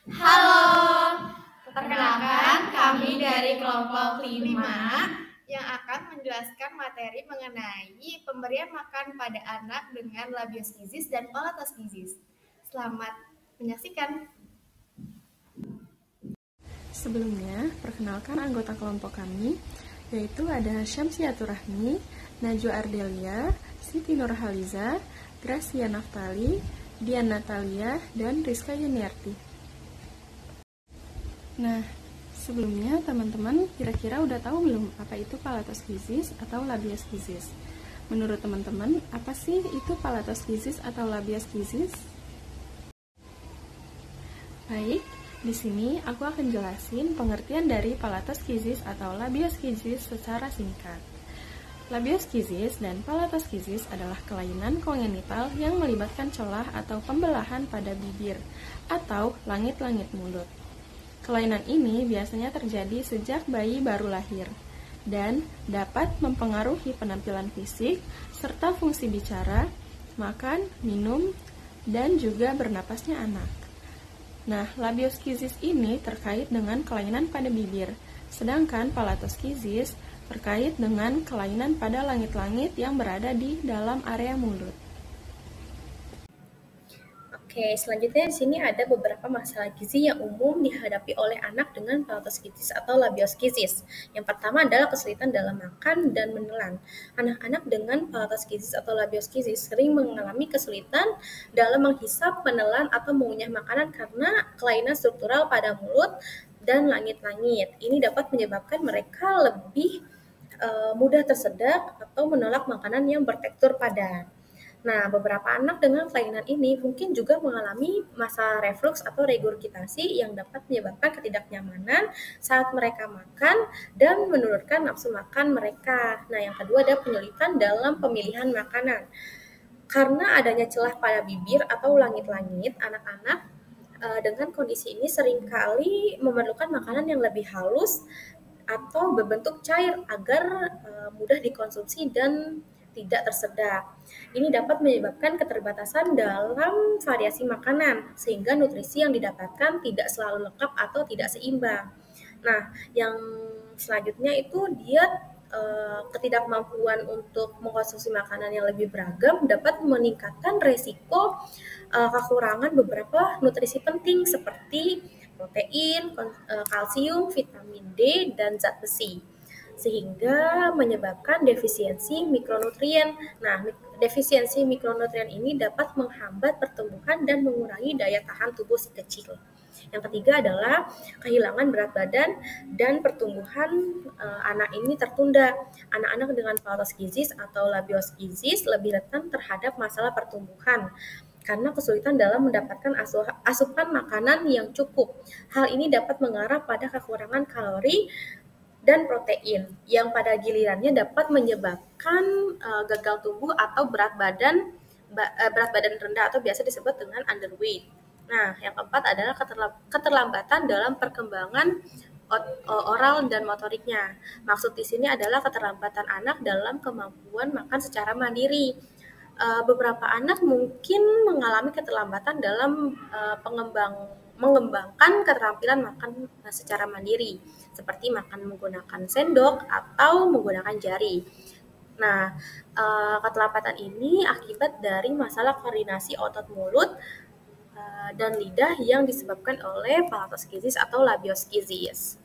Halo, perkenalkan kami dari kelompok 5 yang akan menjelaskan materi mengenai pemberian makan pada anak dengan labioskisis dan palatoskisis. Selamat menyaksikan. Sebelumnya, perkenalkan anggota kelompok kami, yaitu ada Syamsiatur Rahmi, Najwa Ardelia, Siti Nurhaliza, Gracia Naftali, Dian Natalia, dan Rizka Yuniarti. Nah, sebelumnya teman-teman kira-kira udah tahu belum apa itu palatoskisis atau labioskisis? Menurut teman-teman, apa sih itu palatoskisis atau labioskisis? Baik, di sini aku akan jelasin pengertian dari palatoskisis atau labioskisis secara singkat. Labioskisis dan palatoskisis adalah kelainan kongenital yang melibatkan celah atau pembelahan pada bibir atau langit-langit mulut. Kelainan ini biasanya terjadi sejak bayi baru lahir dan dapat mempengaruhi penampilan fisik serta fungsi bicara, makan, minum, dan juga bernapasnya anak. Nah, labioskisis ini terkait dengan kelainan pada bibir, sedangkan palatoskisis terkait dengan kelainan pada langit-langit yang berada di dalam area mulut. Oke, selanjutnya di sini ada beberapa masalah gizi yang umum dihadapi oleh anak dengan palatoskisis atau labioskisis. Yang pertama adalah kesulitan dalam makan dan menelan. Anak-anak dengan palatoskisis atau labioskisis sering mengalami kesulitan dalam menghisap, menelan, atau mengunyah makanan karena kelainan struktural pada mulut dan langit-langit. Ini dapat menyebabkan mereka lebih mudah tersedak atau menolak makanan yang bertekstur padat. Nah, beberapa anak dengan kelainan ini mungkin juga mengalami masa refluks atau regurgitasi yang dapat menyebabkan ketidaknyamanan saat mereka makan dan menurunkan nafsu makan mereka. Nah, yang kedua ada penyulitan dalam pemilihan makanan. Karena adanya celah pada bibir atau langit-langit, anak-anak dengan kondisi ini seringkali memerlukan makanan yang lebih halus atau berbentuk cair agar mudah dikonsumsi dan tidak tersedak. Ini dapat menyebabkan keterbatasan dalam variasi makanan, sehingga nutrisi yang didapatkan tidak selalu lengkap atau tidak seimbang. Nah, yang selanjutnya itu diet ketidakmampuan untuk mengkonsumsi makanan yang lebih beragam dapat meningkatkan resiko kekurangan beberapa nutrisi penting seperti protein, kalsium, vitamin D, dan zat besi, sehingga menyebabkan defisiensi mikronutrien. Nah, defisiensi mikronutrien ini dapat menghambat pertumbuhan dan mengurangi daya tahan tubuh si kecil. Yang ketiga adalah kehilangan berat badan dan pertumbuhan anak ini tertunda. Anak-anak dengan palatoskisis atau labioskisis lebih rentan terhadap masalah pertumbuhan karena kesulitan dalam mendapatkan asupan makanan yang cukup. Hal ini dapat mengarah pada kekurangan kalori dan protein yang pada gilirannya dapat menyebabkan gagal tumbuh atau berat badan rendah atau biasa disebut dengan underweight. Nah, yang keempat adalah keterlambatan dalam perkembangan oral dan motoriknya. Maksud di sini adalah keterlambatan anak dalam kemampuan makan secara mandiri. Beberapa anak mungkin mengalami keterlambatan dalam mengembangkan keterampilan makan secara mandiri, seperti makan menggunakan sendok atau menggunakan jari. Nah, keterlambatan ini akibat dari masalah koordinasi otot mulut dan lidah yang disebabkan oleh palatoskisis atau labioskisis.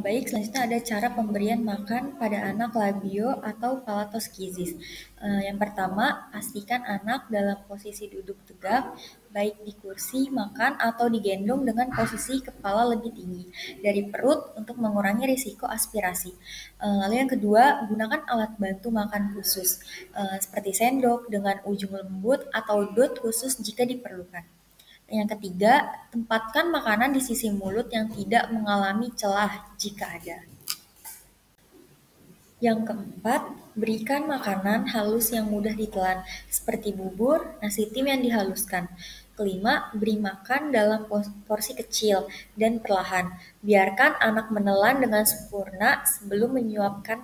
Baik, selanjutnya ada cara pemberian makan pada anak labio atau palatoskisis. Yang pertama, pastikan anak dalam posisi duduk tegak, baik di kursi, makan, atau digendong dengan posisi kepala lebih tinggi dari perut untuk mengurangi risiko aspirasi. Lalu yang kedua, gunakan alat bantu makan khusus, seperti sendok dengan ujung lembut atau dot khusus jika diperlukan. Yang ketiga, tempatkan makanan di sisi mulut yang tidak mengalami celah jika ada. Yang keempat, berikan makanan halus yang mudah ditelan, seperti bubur, nasi tim yang dihaluskan. Kelima, beri makan dalam porsi kecil dan perlahan. Biarkan anak menelan dengan sempurna sebelum menyuapkan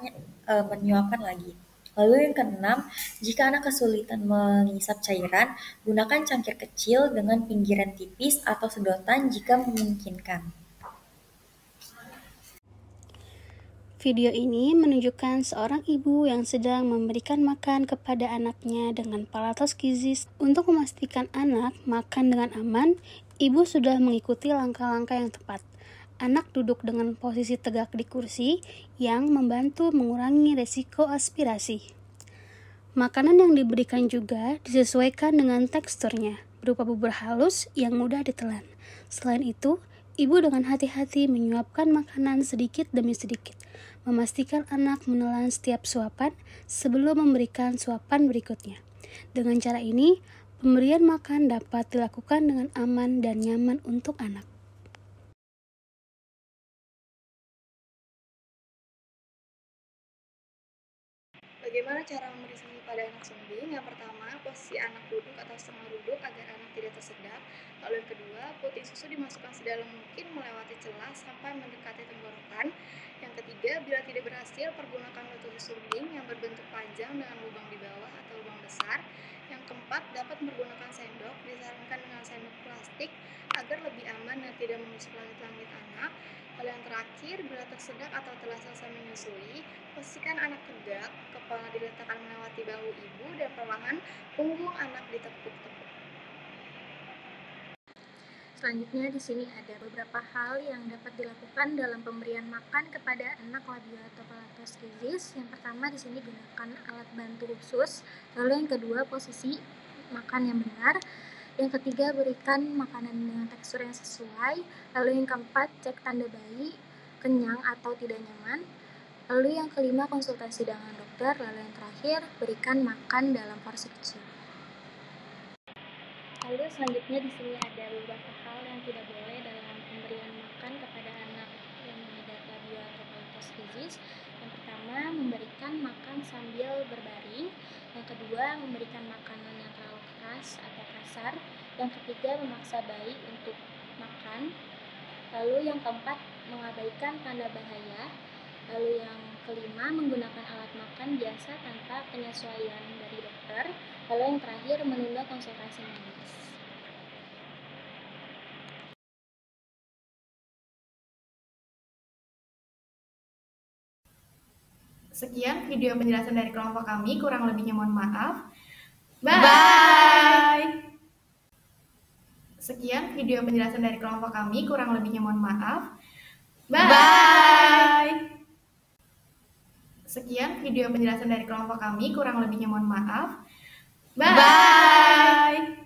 lagi. Lalu yang keenam, jika anak kesulitan mengisap cairan, gunakan cangkir kecil dengan pinggiran tipis atau sedotan jika memungkinkan. Video ini menunjukkan seorang ibu yang sedang memberikan makan kepada anaknya dengan palatoscizis. Untuk memastikan anak makan dengan aman, ibu sudah mengikuti langkah-langkah yang tepat. Anak duduk dengan posisi tegak di kursi yang membantu mengurangi resiko aspirasi. Makanan yang diberikan juga disesuaikan dengan teksturnya, berupa bubur halus yang mudah ditelan. Selain itu, ibu dengan hati-hati menyuapkan makanan sedikit demi sedikit, memastikan anak menelan setiap suapan sebelum memberikan suapan berikutnya. Dengan cara ini, pemberian makan dapat dilakukan dengan aman dan nyaman untuk anak. Bagaimana cara memberi susu pada anak sumbing? Yang pertama, posisi anak duduk atau setengah duduk agar anak tidak tersedak. Lalu yang kedua, putih susu dimasukkan sedalam mungkin melewati celah sampai mendekati tenggorokan. Yang ketiga, bila tidak berhasil, pergunakan batu sumbing yang berbentuk panjang dengan lubang di bawah atau lubang besar. Yang keempat, dapat menggunakan sendok, disarankan dengan sendok plastik agar lebih aman dan tidak menusuk langit-langit anak. Lalu yang terakhir, bila tersedak atau telah selesai menyusui, posisikan anak tegak, kepala diletakkan melewati bahu ibu dan perlahan punggung anak ditepuk-tepuk. Selanjutnya di sini ada beberapa hal yang dapat dilakukan dalam pemberian makan kepada anak labio atau palatoscizis. Yang pertama di sini gunakan alat bantu khusus. Lalu yang kedua posisi makan yang benar. Yang ketiga berikan makanan dengan tekstur yang sesuai. Lalu yang keempat cek tanda bayi kenyang atau tidak nyaman. Lalu yang kelima konsultasi dengan dokter. Lalu yang terakhir berikan makan dalam porsi kecil. Lalu selanjutnya di sini ada beberapa hal yang tidak boleh dalam pemberian makan kepada anak yang mengidap labio atau palatoscizis. Yang pertama, memberikan makan sambil berbaring. Yang kedua, memberikan makanan yang terlalu keras atau kasar. Yang ketiga, memaksa bayi untuk makan. Lalu yang keempat, mengabaikan tanda bahaya. Lalu yang kelima, menggunakan alat makan biasa tanpa penyesuaian dari dokter. Lalu yang terakhir, menunda konsultasi medis. Sekian video penjelasan dari kelompok kami, kurang lebihnya mohon maaf. Bye. Sekian video penjelasan dari kelompok kami, kurang lebihnya mohon maaf. Bye. Sekian video penjelasan dari kelompok kami, kurang lebihnya mohon maaf. Bye.